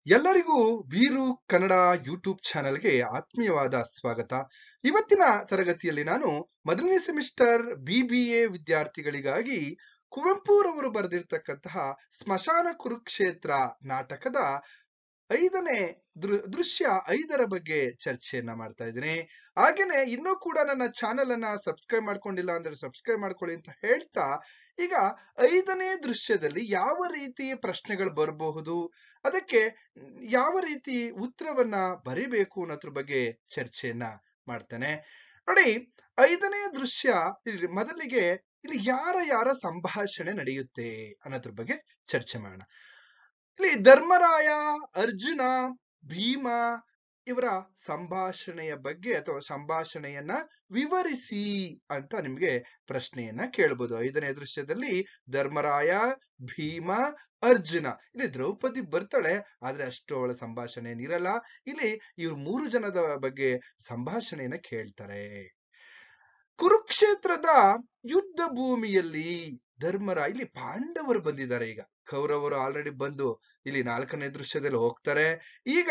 ಎಲ್ಲರಿಗೂ ವೀರು ಕನ್ನಡ ಯೂಟ್ಯೂಬ್ ಚಾನೆಲ್ಗೆ ಆತ್ಮೀಯವಾದ ಸ್ವಾಗತ. ಇವತ್ತಿನ ತರಗತಿಯಲ್ಲಿ ನಾನು ಮೊದಲನೇ ಸೆಮಿಸ್ಟರ್ BBA ವಿದ್ಯಾರ್ಥಿಗಳಿಗಾಗಿ ಕುವೆಂಪುರವರು ಬರೆದಿರ್ತಕ್ಕಂತಹ ಸ್ಮಶಾನ ಕುರುಕ್ಷೇತ್ರ ನಾಟಕದ 5ನೇ ದೃಶ್ಯ 5ರ ಬಗ್ಗೆ ಚರ್ಚೆಯನ್ನ ಮಾಡ್ತಾ ಇದ್ದೀನಿ. ಹಾಗೇನೆ ಇನ್ನೂ ಕೂಡ ನನ್ನ ಚಾನೆಲ್ ಅನ್ನ ಸಬ್ಸ್ಕ್ರೈಬ್ ಮಾಡ್ಕೊಂಡಿಲ್ಲ ಅಂದ್ರೆ ಸಬ್ಸ್ಕ್ರೈಬ್ ಮಾಡ್ಕೊಳ್ಳಿ ಅಂತ ಹೇಳ್ತಾ, ಈಗ 5ನೇ ದೃಶ್ಯದಲ್ಲಿ ಯಾವ ರೀತಿ ಪ್ರಶ್ನೆಗಳು ಬರಬಹುದು, ಅದಕ್ಕೆ ಯಾವ ರೀತಿ ಉತ್ತರವನ್ನ ಬರಿಬೇಕು ಅನ್ನೋದ್ರ ಬಗ್ಗೆ ಚರ್ಚೆಯನ್ನ ಮಾಡ್ತೇನೆ. ನೋಡಿ, 5ನೇ ದೃಶ್ಯ ಮೊದಲಿಗೆ ಇಲ್ಲಿ ಯಾರ ಸಂಭಾಷಣೆ ನಡೆಯುತ್ತೆ ಅನ್ನೋದ್ರ ಬಗ್ಗೆ ಚರ್ಚೆ ಮಾಡೋಣ. ಇಲ್ಲಿ ಧರ್ಮರಾಯ, ಅರ್ಜುನ, ಭೀಮ ಇವರ ಸಂಭಾಷಣೆಯ ಬಗ್ಗೆ ಅಥವಾ ಸಂಭಾಷಣೆಯನ್ನ ವಿವರಿಸಿ ಅಂತ ನಿಮ್ಗೆ ಪ್ರಶ್ನೆಯನ್ನ ಕೇಳಬಹುದು. 5ನೇ ದೃಶ್ಯದಲ್ಲಿ ಧರ್ಮರಾಯ, ಭೀಮ, ಅರ್ಜುನ, ಇಲ್ಲಿ ದ್ರೌಪದಿ ಬರ್ತಾಳೆ, ಆದ್ರೆ ಅಷ್ಟು ಅವಳ ಸಂಭಾಷಣೆ ಏನಿರಲ್ಲ. ಇಲ್ಲಿ ಇವ್ರು 3 ಜನದ ಬಗ್ಗೆ ಸಂಭಾಷಣೆಯನ್ನ ಕೇಳ್ತಾರೆ. ಕುರುಕ್ಷೇತ್ರದ ಯುದ್ಧ ಭೂಮಿಯಲ್ಲಿ ಧರ್ಮರಾಯ, ಇಲ್ಲಿ ಪಾಂಡವರು ಬಂದಿದ್ದಾರೆ. ಈಗ ಕೌರವರು ಆಲ್ರೆಡಿ ಬಂದು ಇಲ್ಲಿ 4ನೇ ದೃಶ್ಯದಲ್ಲಿ ಹೋಗ್ತಾರೆ. ಈಗ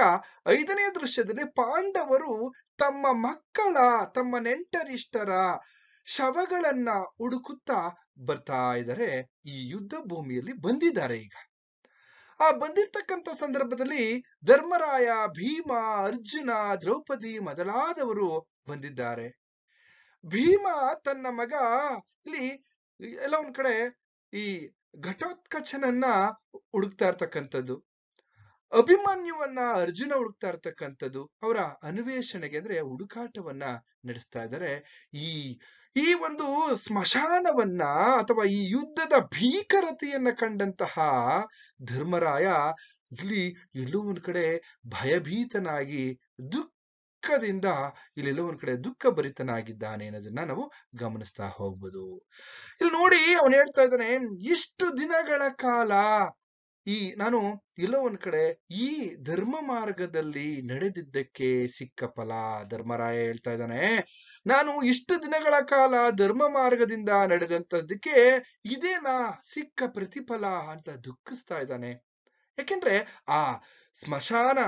5ನೇ ದೃಶ್ಯದಲ್ಲಿ ಪಾಂಡವರು ತಮ್ಮ ಮಕ್ಕಳ, ತಮ್ಮ ನೆಂಟರಿಷ್ಟರ ಶವಗಳನ್ನ ಹುಡುಕುತ್ತಾ ಬರ್ತಾ ಇದ್ದಾರೆ. ಈ ಯುದ್ಧ ಭೂಮಿಯಲ್ಲಿ ಬಂದಿದ್ದಾರೆ. ಈಗ ಆ ಬಂದಿರ್ತಕ್ಕಂಥ ಸಂದರ್ಭದಲ್ಲಿ ಧರ್ಮರಾಯ, ಭೀಮ, ಅರ್ಜುನ, ದ್ರೌಪದಿ ಮೊದಲಾದವರು ಬಂದಿದ್ದಾರೆ. ಭೀಮ ತನ್ನ ಮಗ ಇಲ್ಲಿ ಎಲ್ಲ ಒಂದ್ ಕಡೆ ಈ ಘಟೋತ್ಕಚನನ್ನ ಹುಡುಕ್ತಾ ಇರ್ತಕ್ಕಂಥದ್ದು, ಅಭಿಮನ್ಯುವನ್ನ ಅರ್ಜುನ ಹುಡುಕ್ತಾ ಇರ್ತಕ್ಕಂಥದ್ದು, ಅವರ ಅನ್ವೇಷಣೆಗೆ ಅಂದ್ರೆ ಹುಡುಕಾಟವನ್ನ ನಡೆಸ್ತಾ ಇದ್ದಾರೆ. ಈ ಒಂದು ಸ್ಮಶಾನವನ್ನ ಅಥವಾ ಈ ಯುದ್ಧದ ಭೀಕರತೆಯನ್ನ ಕಂಡಂತಹ ಧರ್ಮರಾಯ ಇಲ್ಲಿ ಎಲ್ಲೋ ಒಂದ್ ಕಡೆ ಭಯಭೀತನಾಗಿ ದುಃಖದಿಂದ ಇಲ್ಲೆಲ್ಲೋ ಒಂದ್ ಕಡೆ ದುಃಖ ಭರಿತನಾಗಿದ್ದಾನೆ ಅನ್ನೋದನ್ನ ನಾವು ಗಮನಿಸ್ತಾ ಹೋಗ್ಬೋದು. ಇಲ್ಲಿ ನೋಡಿ, ಅವನು ಹೇಳ್ತಾ ಇದ್ದಾನೆ, ಇಷ್ಟು ದಿನಗಳ ಕಾಲ ನಾನು ಎಲ್ಲೋ ಒಂದ್ ಕಡೆ ಈ ಧರ್ಮ ಮಾರ್ಗದಲ್ಲಿ ನಡೆದಿದ್ದಕ್ಕೆ ಸಿಕ್ಕ ಫಲ. ಧರ್ಮರಾಯ ಹೇಳ್ತಾ ಇದ್ದಾನೆ, ನಾನು ಇಷ್ಟು ದಿನಗಳ ಕಾಲ ಧರ್ಮ ಮಾರ್ಗದಿಂದ ನಡೆದಂತದ್ದಕ್ಕೆ ಇದೇನಾ ಸಿಕ್ಕ ಪ್ರತಿಫಲ ಅಂತ ದುಃಖಿಸ್ತಾ ಇದ್ದಾನೆ. ಯಾಕೆಂದ್ರೆ ಆ ಸ್ಮಶಾನ,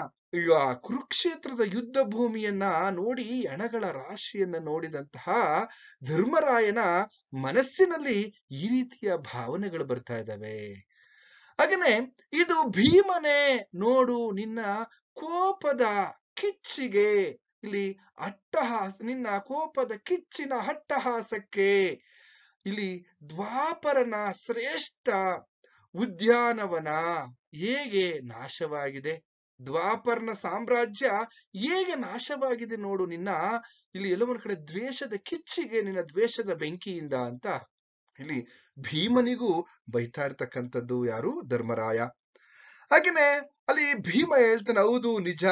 ಈಗ ಕುರುಕ್ಷೇತ್ರದ ಯುದ್ಧ ಭೂಮಿಯನ್ನ ನೋಡಿ, ಹೆಣಗಳ ರಾಶಿಯನ್ನ ನೋಡಿದಂತಹ ಧರ್ಮರಾಯನ ಮನಸ್ಸಿನಲ್ಲಿ ಈ ರೀತಿಯ ಭಾವನೆಗಳು ಬರ್ತಾ ಇದ್ದಾವೆ. ಹಾಗೇನೆ ಇದು ಭೀಮನೇ, ನೋಡು ನಿನ್ನ ಕೋಪದ ಕಿಚ್ಚಿಗೆ, ಇಲ್ಲಿ ನಿನ್ನ ಕೋಪದ ಕಿಚ್ಚಿನ ಅಟ್ಟಹಾಸಕ್ಕೆ ಇಲ್ಲಿ ದ್ವಾಪರನ ಶ್ರೇಷ್ಠ ಉದ್ಯಾನವನ ಹೇಗೆ ನಾಶವಾಗಿದೆ, ದ್ವಾಪರನ ಸಾಮ್ರಾಜ್ಯ ಹೇಗೆ ನಾಶವಾಗಿದೆ ನೋಡು ನಿನ್ನ ಇಲ್ಲಿ ಎಲ್ಲೋ ಒಂದ್ ಕಡೆ ದ್ವೇಷದ ಕಿಚ್ಚಿಗೆ, ನಿನ್ನ ದ್ವೇಷದ ಬೆಂಕಿಯಿಂದ ಅಂತ ಇಲ್ಲಿ ಭೀಮನಿಗೂ ಬೈತಾ ಇರ್ತಕ್ಕಂಥದ್ದು ಯಾರು? ಧರ್ಮರಾಯ. ಹಾಗೇನೆ ಅಲ್ಲಿ ಭೀಮ ಹೇಳ್ತಾನೆ, ಹೌದು ನಿಜ,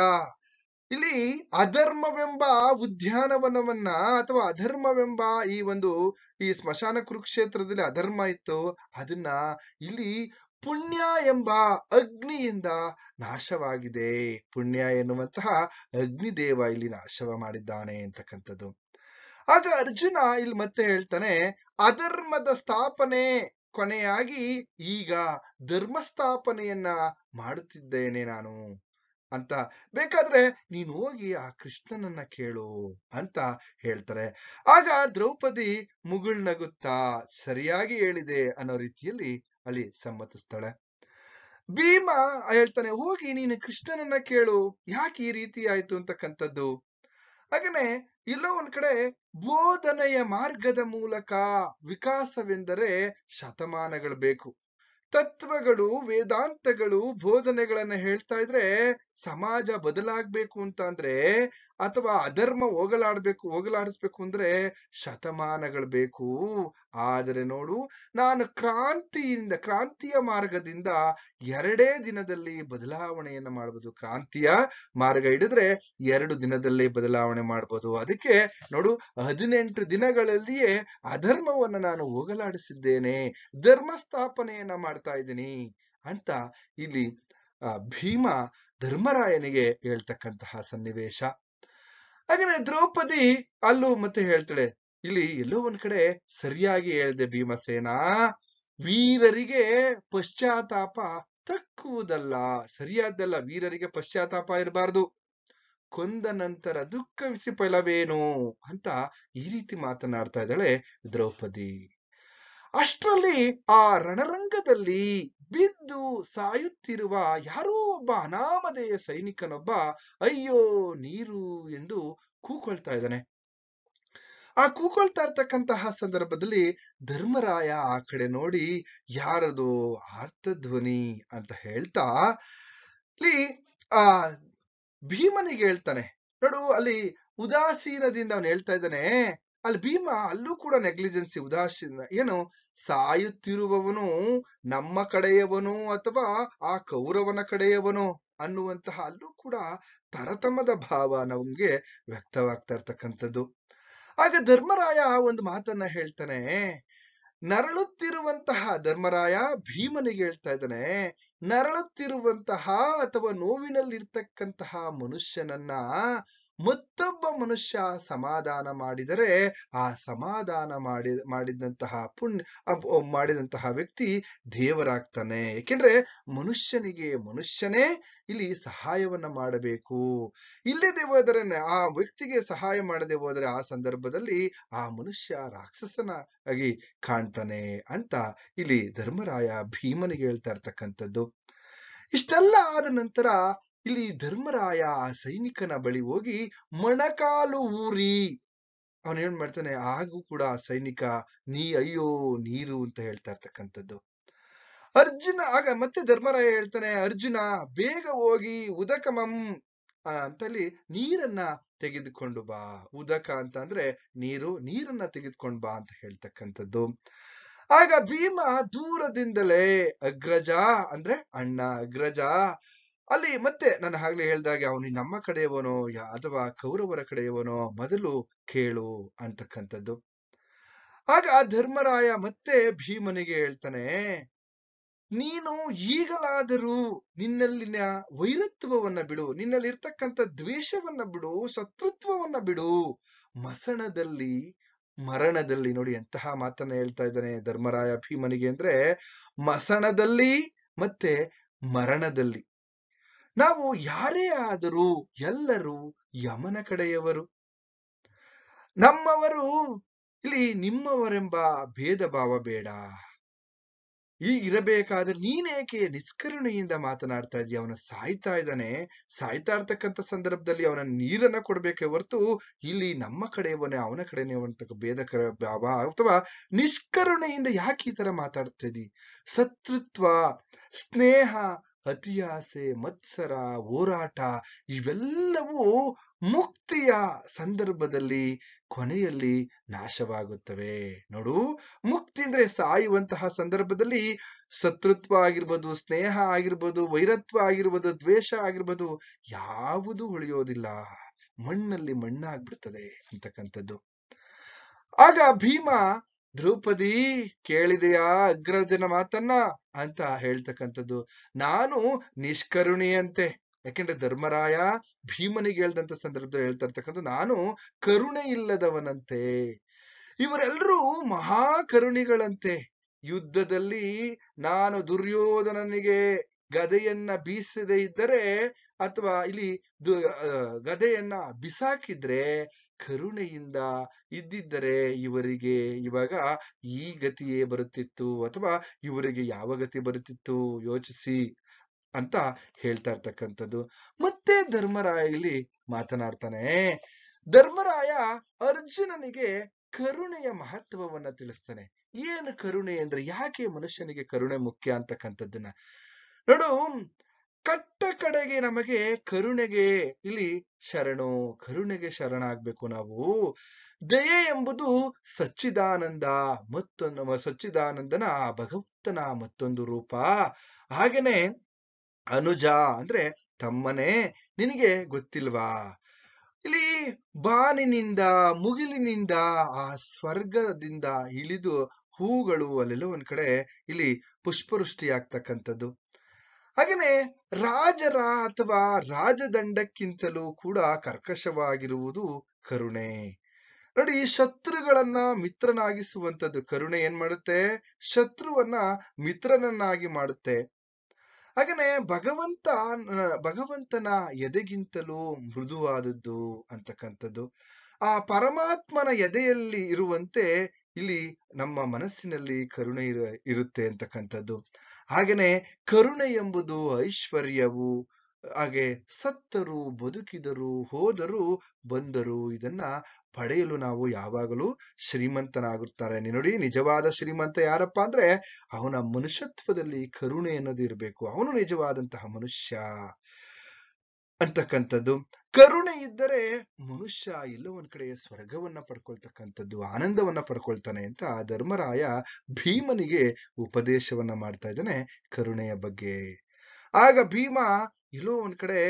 ಇಲ್ಲಿ ಅಧರ್ಮವೆಂಬ ಉದ್ಯಾನವನವನ್ನ ಅಥವಾ ಅಧರ್ಮವೆಂಬ ಈ ಸ್ಮಶಾನ ಕುರುಕ್ಷೇತ್ರದಲ್ಲಿ ಅಧರ್ಮ ಇತ್ತು, ಅದನ್ನ ಇಲ್ಲಿ ಪುಣ್ಯ ಎಂಬ ಅಗ್ನಿಯಿಂದ ನಾಶವಾಗಿದೆ. ಪುಣ್ಯ ಎನ್ನುವಂತಹ ಅಗ್ನಿದೇವ ಇಲ್ಲಿ ನಾಶವ ಮಾಡಿದ್ದಾನೆ ಅಂತಕ್ಕಂಥದ್ದು. ಆಗ ಅರ್ಜುನ ಇಲ್ಲಿ ಮತ್ತೆ ಹೇಳ್ತಾನೆ, ಅಧರ್ಮದ ಸ್ಥಾಪನೆ ಕೊನೆಯಾಗಿ ಈಗ ಧರ್ಮ ಸ್ಥಾಪನೆಯನ್ನ ಮಾಡುತ್ತಿದ್ದೇನೆ ನಾನು ಅಂತ, ಬೇಕಾದ್ರೆ ನೀನು ಹೋಗಿ ಆ ಕೃಷ್ಣನನ್ನ ಕೇಳು ಅಂತ ಹೇಳ್ತಾರೆ. ಆಗ ದ್ರೌಪದಿ ಮುಗುಳ್ನಗುತ್ತಾ ಸರಿಯಾಗಿ ಹೇಳಿದೆ ಅನ್ನೋ ರೀತಿಯಲ್ಲಿ ಅಲ್ಲಿ ಸಮ್ಮತಿಸ್ತಾಳೆ. ಭೀಮ ಹೇಳ್ತಾನೆ, ಹೋಗಿ ನೀನು ಕೃಷ್ಣನನ್ನ ಕೇಳು, ಯಾಕೆ ಈ ರೀತಿ ಆಯ್ತು ಅಂತಕ್ಕಂಥದ್ದು. ಹಾಗೇನೆ ಎಲ್ಲೋ ಒಂದ್ ಕಡೆ ಬೋಧನೆಯ ಮಾರ್ಗದ ಮೂಲಕ ವಿಕಾಸವೆಂದರೆ ಶತಮಾನಗಳು ಬೇಕು. ತತ್ವಗಳು, ವೇದಾಂತಗಳು, ಬೋಧನೆಗಳನ್ನ ಹೇಳ್ತಾ ಇದ್ರೆ ಸಮಾಜ ಬದಲಾಗ್ಬೇಕು ಅಂತ ಅಂದ್ರೆ, ಅಥವಾ ಅಧರ್ಮ ಹೋಗಲಾಡಿಸ್ಬೇಕು ಅಂದ್ರೆ ಶತಮಾನಗಳು ಬೇಕು. ಆದರೆ ನೋಡು, ನಾನು ಕ್ರಾಂತಿಯ ಮಾರ್ಗದಿಂದ 2 ದಿನದಲ್ಲಿ ಬದಲಾವಣೆಯನ್ನ ಮಾಡಬಹುದು. ಕ್ರಾಂತಿಯ ಮಾರ್ಗ ಹಿಡಿದ್ರೆ 2 ದಿನದಲ್ಲಿ ಬದಲಾವಣೆ ಮಾಡಬಹುದು. ಅದಕ್ಕೆ ನೋಡು, 18 ದಿನಗಳಲ್ಲಿಯೇ ಅಧರ್ಮವನ್ನ ನಾನು ಹೋಗಲಾಡಿಸಿದ್ದೇನೆ, ಧರ್ಮ ಸ್ಥಾಪನೆಯನ್ನ ಮಾಡ್ತಾ ಇದ್ದೀನಿ ಅಂತ ಇಲ್ಲಿ ಭೀಮ ಧರ್ಮರಾಯನಿಗೆ ಹೇಳ್ತಕ್ಕಂತಹ ಸನ್ನಿವೇಶ. ಹಾಗೆ ದ್ರೌಪದಿ ಅಲ್ಲೂ ಮತ್ತೆ ಹೇಳ್ತಾಳೆ, ಇಲ್ಲಿ ಎಲ್ಲೋ ಒಂದ್ ಕಡೆ ಸರಿಯಾಗಿ ಹೇಳಿದೆ ಭೀಮಸೇನ, ವೀರರಿಗೆ ಪಶ್ಚಾತ್ತಾಪ ತಕ್ಕುವುದಲ್ಲ, ಸರಿಯಾದ್ದಲ್ಲ. ವೀರರಿಗೆ ಪಶ್ಚಾತ್ತಾಪ ಇರಬಾರ್ದು. ಕೊಂದ ನಂತರ ದುಃಖವಿಸಿ ಫಲವೇನು ಅಂತ ಈ ರೀತಿ ಮಾತನಾಡ್ತಾ ಇದ್ದಾಳೆ ದ್ರೌಪದಿ. ಅಷ್ಟರಲ್ಲಿ ಆ ರಣರಂಗದಲ್ಲಿ ಬಿದ್ದು ಸಾಯುತ್ತಿರುವ ಯಾರೋ ಒಬ್ಬ ಅನಾಮಧೇಯ ಸೈನಿಕನೊಬ್ಬ ಅಯ್ಯೋ ನೀರು ಎಂದು ಕೂಕೊಳ್ತಾ ಇದ್ದಾನೆ. ಆ ಕೂಕೊಳ್ತಾ ಇರ್ತಕ್ಕಂತಹ ಸಂದರ್ಭದಲ್ಲಿ ಧರ್ಮರಾಯ ಆ ಕಡೆ ನೋಡಿ ಯಾರದು ಆರ್ತಧ್ವನಿ ಅಂತ ಹೇಳ್ತಾ ಇಲ್ಲಿ ಆ ಭೀಮನಿಗೆ ಹೇಳ್ತಾನೆ. ನೋಡು, ಅಲ್ಲಿ ಉದಾಸೀನದಿಂದ ಅವನು ಹೇಳ್ತಾ ಇದ್ದಾನೆ. ಅಲ್ಲಿ ಭೀಮ ಅಲ್ಲೂ ಕೂಡ ನೆಗ್ಲಿಜೆನ್ಸಿ, ಉದಾಸೀನ. ಏನು, ಸಾಯುತ್ತಿರುವವನು ನಮ್ಮ ಕಡೆಯವನು ಅಥವಾ ಆ ಕೌರವನ ಕಡೆಯವನು ಅನ್ನುವಂತಹ ಅಲ್ಲೂ ಕೂಡ ತರತಮದ ಭಾವ ನಮ್ಗೆ ವ್ಯಕ್ತವಾಗ್ತಾ ಇರ್ತಕ್ಕಂಥದ್ದು. ಆಗ ಧರ್ಮರಾಯ ಒಂದು ಮಾತನ್ನ ಹೇಳ್ತಾನೆ. ನರಳುತ್ತಿರುವಂತಹ ಧರ್ಮರಾಯ ಭೀಮನಿಗೆ ಹೇಳ್ತಾ ಇದ್ದಾನೆ, ನರಳುತ್ತಿರುವಂತಹ ಅಥವಾ ನೋವಿನಲ್ಲಿರ್ತಕ್ಕಂತಹ ಮನುಷ್ಯನನ್ನ ಮತ್ತೊಬ್ಬ ಮನುಷ್ಯ ಸಮಾಧಾನ ಮಾಡಿದರೆ ಆ ಸಮಾಧಾನ ಮಾಡಿದಂತಹ ಮಾಡಿದಂತಹ ವ್ಯಕ್ತಿ ದೇವರಾಗ್ತಾನೆ. ಏಕೆಂದ್ರೆ ಮನುಷ್ಯನೇ ಇಲ್ಲಿ ಸಹಾಯವನ್ನ ಮಾಡಬೇಕು. ಇಲ್ಲದೆ ಹೋದರೆ, ಆ ವ್ಯಕ್ತಿಗೆ ಸಹಾಯ ಮಾಡದೆ ಹೋದರೆ ಆ ಸಂದರ್ಭದಲ್ಲಿ ಆ ಮನುಷ್ಯ ರಾಕ್ಷಸನಾಗಿ ಕಾಣ್ತಾನೆ ಅಂತ ಇಲ್ಲಿ ಧರ್ಮರಾಯ ಭೀಮನಿಗೆ ಹೇಳ್ತಾ ಇರ್ತಕ್ಕಂಥದ್ದು. ಇಷ್ಟೆಲ್ಲ ಆದ ನಂತರ ಇಲ್ಲಿ ಧರ್ಮರಾಯ ಆ ಸೈನಿಕನ ಬಳಿ ಹೋಗಿ ಮೊಣಕಾಲು ಊರಿ ಅವನು ಏನ್ ಮಾಡ್ತಾನೆ. ಹಾಗೂ ಕೂಡ ಸೈನಿಕ ಅಯ್ಯೋ ನೀರು ಅಂತ ಹೇಳ್ತಾ ಇರ್ತಕ್ಕಂಥದ್ದು. ಅರ್ಜುನ ಆಗ ಮತ್ತೆ ಧರ್ಮರಾಯ ಹೇಳ್ತಾನೆ, ಅರ್ಜುನ ಬೇಗ ಹೋಗಿ ಉದಕಮಂ ಅಂತಲ್ಲಿ ನೀರನ್ನ ತೆಗೆದುಕೊಂಡು ಬಾ. ಉದಕ ಅಂತ ಅಂದ್ರೆ ನೀರನ್ನ ತೆಗೆದುಕೊಂಡು ಬಾ ಅಂತ ಹೇಳ್ತಕ್ಕಂಥದ್ದು. ಆಗ ಭೀಮ ದೂರದಿಂದಲೇ ಅಗ್ರಜ ಅಂದ್ರೆ ಅಣ್ಣ, ಅಗ್ರಜ ಅಲ್ಲಿ ಮತ್ತೆ ನಾನು ಆಗ್ಲೇ ಹೇಳ್ದಾಗೆ ಅವನು ನಮ್ಮ ಕಡೆಯವನೋ ಅಥವಾ ಕೌರವರ ಕಡೆಯವನೋ ಮೊದಲು ಕೇಳು ಅಂತಕ್ಕಂಥದ್ದು. ಆಗ ಧರ್ಮರಾಯ ಮತ್ತೆ ಭೀಮನಿಗೆ ಹೇಳ್ತಾನೆ, ನೀನು ಈಗಲಾದರೂ ನಿನ್ನಲ್ಲಿನ ವೈರತ್ವವನ್ನ ಬಿಡು, ನಿನ್ನಲ್ಲಿ ಇರ್ತಕ್ಕಂಥ ದ್ವೇಷವನ್ನ ಬಿಡು, ಶತ್ರುತ್ವವನ್ನ ಬಿಡು. ಮರಣದಲ್ಲಿ ನೋಡಿ ಎಂತಹ ಮಾತನ್ನ ಹೇಳ್ತಾ ಇದ್ದಾನೆ ಧರ್ಮರಾಯ ಭೀಮನಿಗೆ ಅಂದ್ರೆ, ಮಸಣದಲ್ಲಿ ಮತ್ತೆ ಮರಣದಲ್ಲಿ ನಾವು ಯಾರೇ ಆದರೂ ಎಲ್ಲರೂ ಯಮನ ಕಡೆಯವರು. ನಮ್ಮವರು ಇಲ್ಲಿ ನಿಮ್ಮವರೆಂಬ ಭೇದ ಭಾವ ಬೇಡ. ಈಗಿರಬೇಕಾದ್ರೆ ನೀನೇಕೆ ನಿಷ್ಕರುಣೆಯಿಂದ ಮಾತನಾಡ್ತಾ ಇದೀಯ? ಅವನು ಸಾಯ್ತಾ ಇದ್ದಾನೆ. ಸಾಯ್ತಾ ಇರ್ತಕ್ಕಂಥ ಸಂದರ್ಭದಲ್ಲಿ ಅವನ ನೀರನ್ನ ಕೊಡ್ಬೇಕೆ ಹೊರತು ಇಲ್ಲಿ ನಮ್ಮ ಕಡೆಯವನೇ ಅವನ ಕಡೆನೇ ಅಂತ ಭೇದಕರ ಭಾವ ಅಥವಾ ನಿಷ್ಕರುಣೆಯಿಂದ ಯಾಕೆ ಈ ತರ ಮಾತಾಡ್ತಾ ಇದ್ದಿ? ಶತ್ರುತ್ವ, ಸ್ನೇಹ, ಅತಿಯಾಸೆ, ಮತ್ಸರ, ಹೋರಾಟ ಇವೆಲ್ಲವೂ ಮುಕ್ತಿಯ ಸಂದರ್ಭದಲ್ಲಿ ಕೊನೆಯಲ್ಲಿ ನಾಶವಾಗುತ್ತವೆ. ನೋಡು, ಮುಕ್ತಿ ಅಂದ್ರೆ ಸಾಯುವಂತಹ ಸಂದರ್ಭದಲ್ಲಿ ಶತ್ರುತ್ವ ಆಗಿರ್ಬೋದು, ಸ್ನೇಹ ಆಗಿರ್ಬೋದು, ವೈರತ್ವ ಆಗಿರ್ಬೋದು, ದ್ವೇಷ ಆಗಿರ್ಬೋದು ಯಾವುದು ಉಳಿಯೋದಿಲ್ಲ, ಮಣ್ಣಲ್ಲಿ ಮಣ್ಣಾಗ್ಬಿಡ್ತದೆ ಅಂತಕ್ಕಂಥದ್ದು. ಆಗ ಭೀಮ, ದ್ರೌಪದಿ ಕೇಳಿದೆಯಾ ಅಗ್ರಜನ ಮಾತನ್ನ ಅಂತ ಹೇಳ್ತಕ್ಕಂಥದ್ದು. ನಾನು ನಿಷ್ಕರುಣೆಯಂತೆ, ಯಾಕೆಂದ್ರೆ ಧರ್ಮರಾಯ ಭೀಮನಿಗೆ ಹೇಳ್ದಂತ ಸಂದರ್ಭದಲ್ಲಿ ಹೇಳ್ತಾ ಇರ್ತಕ್ಕಂಥ ನಾನು ಕರುಣೆ ಇಲ್ಲದವನಂತೆ. ಇವರೆಲ್ಲರೂ ಮಹಾ ಕರುಣಿಗಳಂತೆ. ಯುದ್ಧದಲ್ಲಿ ನಾನು ದುರ್ಯೋಧನನಿಗೆ ಗದೆಯನ್ನ ಬೀಸದೆ ಇದ್ದರೆ ಅಥವಾ ಇಲ್ಲಿ ಗದೆಯನ್ನ ಬಿಸಾಕಿದ್ರೆ ಕರುಣೆಯಿಂದ ಇದ್ದಿದ್ದರೆ ಇವರಿಗೆ ಇವಾಗ ಈ ಗತಿಯೇ ಬರುತ್ತಿತ್ತು ಅಥವಾ ಇವರಿಗೆ ಯಾವ ಗತಿ ಬರುತ್ತಿತ್ತು ಯೋಚಿಸಿ ಅಂತ ಹೇಳ್ತಾ ಇರ್ತಕ್ಕಂಥದ್ದು. ಮತ್ತೆ ಧರ್ಮರಾಯ ಇಲ್ಲಿ ಮಾತನಾಡ್ತಾನೆ. ಧರ್ಮರಾಯ ಅರ್ಜುನನಿಗೆ ಕರುಣೆಯ ಮಹತ್ವವನ್ನ ತಿಳಿಸ್ತಾನೆ. ಏನು ಕರುಣೆ ಅಂದ್ರೆ, ಯಾಕೆ ಮನುಷ್ಯನಿಗೆ ಕರುಣೆ ಮುಖ್ಯ ಅಂತಕ್ಕಂಥದ್ದನ್ನ ನೋಡು. ಕಟ್ಟ ಕಡೆಗೆ ನಮಗೆ ಕರುಣೆಗೆ ಇಲ್ಲಿ ಕರುಣೆಗೆ ಶರಣಾಗ್ಬೇಕು ನಾವು. ದಯೆ ಎಂಬುದು ಸಚ್ಚಿದಾನಂದ, ಸಚ್ಚಿದಾನಂದನ ಭಗವಂತನ ಮತ್ತೊಂದು ರೂಪ. ಹಾಗೇನೆ ಅನುಜ ಅಂದ್ರೆ ತಮ್ಮನೇ, ನಿನಗೆ ಗೊತ್ತಿಲ್ವಾ? ಇಲ್ಲಿ ಬಾನಿನಿಂದ ಮುಗಿಲಿನಿಂದ ಆ ಸ್ವರ್ಗದಿಂದ ಇಳಿದು ಹೂಗಳು ಅಲ್ಲೆಲ್ಲ ಒಂದ್ ಕಡೆ ಇಲ್ಲಿ ಪುಷ್ಪವೃಷ್ಟಿ ಆಗ್ತಕ್ಕಂಥದ್ದು. ಹಾಗೇನೆ ರಾಜರ ಅಥವಾ ರಾಜದಂಡಕ್ಕಿಂತಲೂ ಕೂಡ ಕರ್ಕಶವಾಗಿರುವುದು ಕರುಣೆ. ನೋಡಿ, ಶತ್ರುಗಳನ್ನ ಮಿತ್ರನಾಗಿಸುವಂಥದ್ದು ಕರುಣೆ ಏನ್ ಮಾಡುತ್ತೆ? ಶತ್ರುವನ್ನ ಮಿತ್ರನನ್ನಾಗಿ ಮಾಡುತ್ತೆ. ಹಾಗೇನೆ ಭಗವಂತನ ಎದೆಗಿಂತಲೂ ಮೃದುವಾದದ್ದು ಅಂತಕ್ಕಂಥದ್ದು. ಆ ಪರಮಾತ್ಮನ ಎದೆಯಲ್ಲಿ ಇರುವಂತೆ ಇಲ್ಲಿ ನಮ್ಮ ಮನಸ್ಸಿನಲ್ಲಿ ಕರುಣೆ ಇರುತ್ತೆ ಅಂತಕ್ಕಂಥದ್ದು. ಹಾಗೇನೆ ಕರುಣೆ ಎಂಬುದು ಐಶ್ವರ್ಯವು. ಹಾಗೆ ಸತ್ತರು, ಬದುಕಿದರು, ಹೋದರು, ಬಂದರು, ಇದನ್ನ ಪಡೆಯಲು ನಾವು ಯಾವಾಗಲೂ ಶ್ರೀಮಂತನಾಗುತ್ತಾರೆ. ನೋಡಿ, ನಿಜವಾದ ಶ್ರೀಮಂತ ಯಾರಪ್ಪ ಅಂದ್ರೆ ಅವನ ಮನುಷ್ಯತ್ವದಲ್ಲಿ ಕರುಣೆ ಅನ್ನೋದು ಇರಬೇಕು. ಅವನು ನಿಜವಾದಂತಹ ಮನುಷ್ಯ ಅಂತಕ್ಕಂಥದ್ದು. ಕರುಣೆ ಇದ್ದರೆ ಮನುಷ್ಯ ಎಲ್ಲೋ ಒಂದ್ ಕಡೆ ಸ್ವರ್ಗವನ್ನ ಪಡ್ಕೊಳ್ತಕ್ಕಂಥದ್ದು, ಆನಂದವನ್ನ ಪಡ್ಕೊಳ್ತಾನೆ ಅಂತ ಧರ್ಮರಾಯ ಭೀಮನಿಗೆ ಉಪದೇಶವನ್ನ ಮಾಡ್ತಾ ಇದ್ದಾನೆ ಕರುಣೆಯ ಬಗ್ಗೆ. ಆಗ ಭೀಮ ಎಲ್ಲೋ ಒಂದ್ ಕಡೆ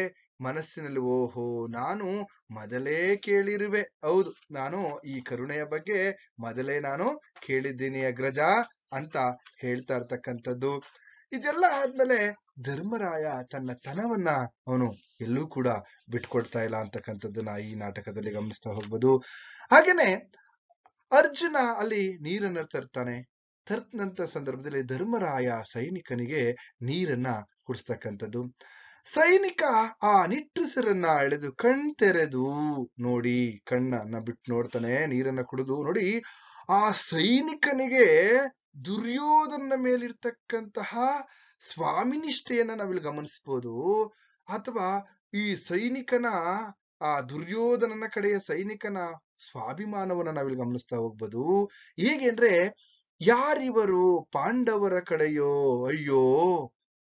ಮನಸ್ಸಿನಲ್ಲಿ, ಓಹೋ, ನಾನು ಮೊದಲೇ ಕೇಳಿರುವೆ. ಹೌದು, ನಾನು ಈ ಕರುಣೆಯ ಬಗ್ಗೆ ಮೊದಲೇ ನಾನು ಕೇಳಿದ್ದೀನಿ ಅಗ್ರಜ ಅಂತ ಹೇಳ್ತಾ ಇರ್ತಕ್ಕಂಥದ್ದು. ಇದೆಲ್ಲ ಆದ್ಮೇಲೆ ಧರ್ಮರಾಯ ತನ್ನ ತನವನ್ನ ಅವನು ಎಲ್ಲೂ ಕೂಡ ಬಿಟ್ಕೊಡ್ತಾ ಇಲ್ಲ ಅಂತಕ್ಕಂಥದ್ದನ್ನ ಈ ನಾಟಕದಲ್ಲಿ ಗಮನಿಸ್ತಾ ಹೋಗ್ಬೋದು. ಹಾಗೇನೆ ಅರ್ಜುನ ಅಲ್ಲಿ ನೀರನ್ನ ತರ್ತಂತ ಸಂದರ್ಭದಲ್ಲಿ ಧರ್ಮರಾಯ ಸೈನಿಕನಿಗೆ ನೀರನ್ನ ಕುಡಿಸ್ತಕ್ಕಂಥದ್ದು. ಸೈನಿಕ ಆ ನಿಟ್ಟುಸಿರನ್ನ ಎಳೆದು ತೆರೆದು ನೋಡಿ, ಕಣ್ಣನ್ನ ಬಿಟ್ಟು ನೋಡ್ತಾನೆ, ನೀರನ್ನ ಕುಡಿದು ನೋಡಿ. ಆ ಸೈನಿಕನಿಗೆ ದುರ್ಯೋಧನ ಮೇಲಿರ್ತಕ್ಕಂತಹ ಸ್ವಾಮಿನಿಷ್ಠೆಯನ್ನ ನಾವಿಲ್ಲಿ ಗಮನಿಸ್ಬೋದು. ಅಥವಾ ಈ ಸೈನಿಕನ, ಆ ದುರ್ಯೋಧನನ ಕಡೆಯ ಸೈನಿಕನ ಸ್ವಾಭಿಮಾನವನ್ನ ನಾವಿಲ್ಲಿ ಗಮನಿಸ್ತಾ ಹೋಗ್ಬೋದು. ಹೇಗೆ ಅಂದ್ರೆ, ಯಾರಿವರು ಪಾಂಡವರ ಕಡೆಯೋ, ಅಯ್ಯೋ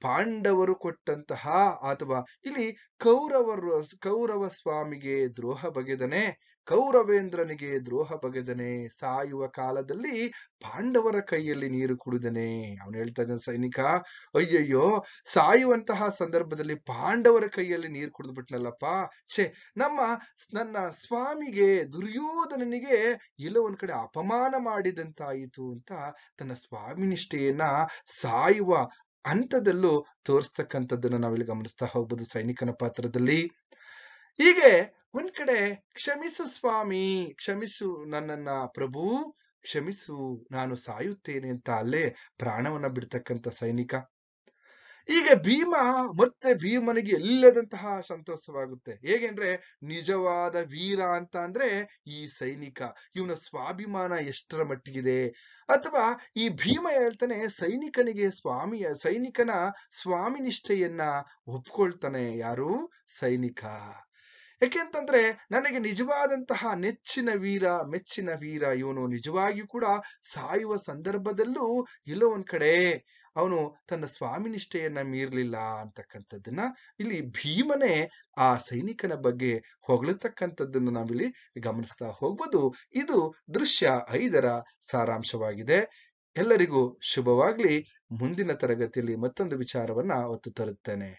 ಪಾಂಡವರು ಕೊಟ್ಟಂತಹ, ಅಥವಾ ಇಲ್ಲಿ ಕೌರವ ಸ್ವಾಮಿಗೆ ದ್ರೋಹ ಬಗೆದನೆ, ಕೌರವೇಂದ್ರನಿಗೆ ದ್ರೋಹ ಬಗೆದನೆ, ಸಾಯುವ ಕಾಲದಲ್ಲಿ ಪಾಂಡವರ ಕೈಯಲ್ಲಿ ನೀರು ಕುಡಿದನೆ. ಅವನು ಹೇಳ್ತಾ ಇದ್ದಾನೆ ಸೈನಿಕ, ಅಯ್ಯಯ್ಯೋ, ಸಾಯುವಂತಹ ಸಂದರ್ಭದಲ್ಲಿ ಪಾಂಡವರ ಕೈಯಲ್ಲಿ ನೀರು ಕುಡಿದು ಬಿಟ್ನಲ್ಲಪ್ಪ, ನನ್ನ ಸ್ವಾಮಿಗೆ ದುರ್ಯೋಧನನಿಗೆ ಎಲ್ಲೋ ಒಂದ್ ಕಡೆ ಅಪಮಾನ ಮಾಡಿದಂತಾಯಿತು ಅಂತ ತನ್ನ ಸ್ವಾಮಿ ನಿಷ್ಠೆಯನ್ನ ಸಾಯುವ ಹಂತದಲ್ಲೂ ತೋರಿಸ್ತಕ್ಕಂಥದ್ದನ್ನ ನಾವಿಲ್ಲಿ ಗಮನಿಸ್ತಾ ಹೋಗ್ಬೋದು ಸೈನಿಕನ ಪಾತ್ರದಲ್ಲಿ. ಹೀಗೆ ಒಂದ್ ಕಡೆ ಕ್ಷಮಿಸು ಸ್ವಾಮಿ, ಕ್ಷಮಿಸು ನನ್ನನ್ನ ಪ್ರಭು, ಕ್ಷಮಿಸು, ನಾನು ಸಾಯುತ್ತೇನೆ ಅಂತ ಅಲ್ಲೇ ಪ್ರಾಣವನ್ನ ಬಿಡ್ತಕ್ಕಂಥ ಸೈನಿಕ. ಈಗ ಭೀಮನಿಗೆ ಎಲ್ಲದಂತಹ ಸಂತೋಷವಾಗುತ್ತೆ. ಹೇಗೆಂದ್ರೆ, ನಿಜವಾದ ವೀರ ಅಂತ ಅಂದ್ರೆ ಈ ಸೈನಿಕ, ಇವನ ಸ್ವಾಭಿಮಾನ ಎಷ್ಟರ ಮಟ್ಟಿಗಿದೆ. ಅಥವಾ ಈ ಭೀಮ ಹೇಳ್ತಾನೆ ಸೈನಿಕನ ಸ್ವಾಮಿ ನಿಷ್ಠೆಯನ್ನ ಒಪ್ಕೊಳ್ತಾನೆ. ಯಾರು? ಸೈನಿಕ. ಯಾಕೆಂತಂದ್ರೆ, ನನಗೆ ನಿಜವಾದಂತಹ ಮೆಚ್ಚಿನ ವೀರ ಇವನು. ನಿಜವಾಗಿಯೂ ಕೂಡ ಸಾಯುವ ಸಂದರ್ಭದಲ್ಲೂ ಎಲ್ಲೋ ಒಂದ್ ಕಡೆ ಅವನು ತನ್ನ ಸ್ವಾಮಿ ನಿಷ್ಠೆಯನ್ನ ಮೀರ್ಲಿಲ್ಲ ಅಂತಕ್ಕಂಥದ್ದನ್ನ ಇಲ್ಲಿ ಭೀಮನೇ ಆ ಸೈನಿಕನ ಬಗ್ಗೆ ಹೊಗಳತಕ್ಕಂಥದ್ದನ್ನು ನಾವಿಲ್ಲಿ ಗಮನಿಸ್ತಾ ಹೋಗ್ಬೋದು. ಇದು ದೃಶ್ಯ 5ರ ಸಾರಾಂಶವಾಗಿದೆ. ಎಲ್ಲರಿಗೂ ಶುಭವಾಗ್ಲಿ. ಮುಂದಿನ ತರಗತಿಯಲ್ಲಿ ಮತ್ತೊಂದು ವಿಚಾರವನ್ನ ಹೊತ್ತು ತರುತ್ತೇನೆ.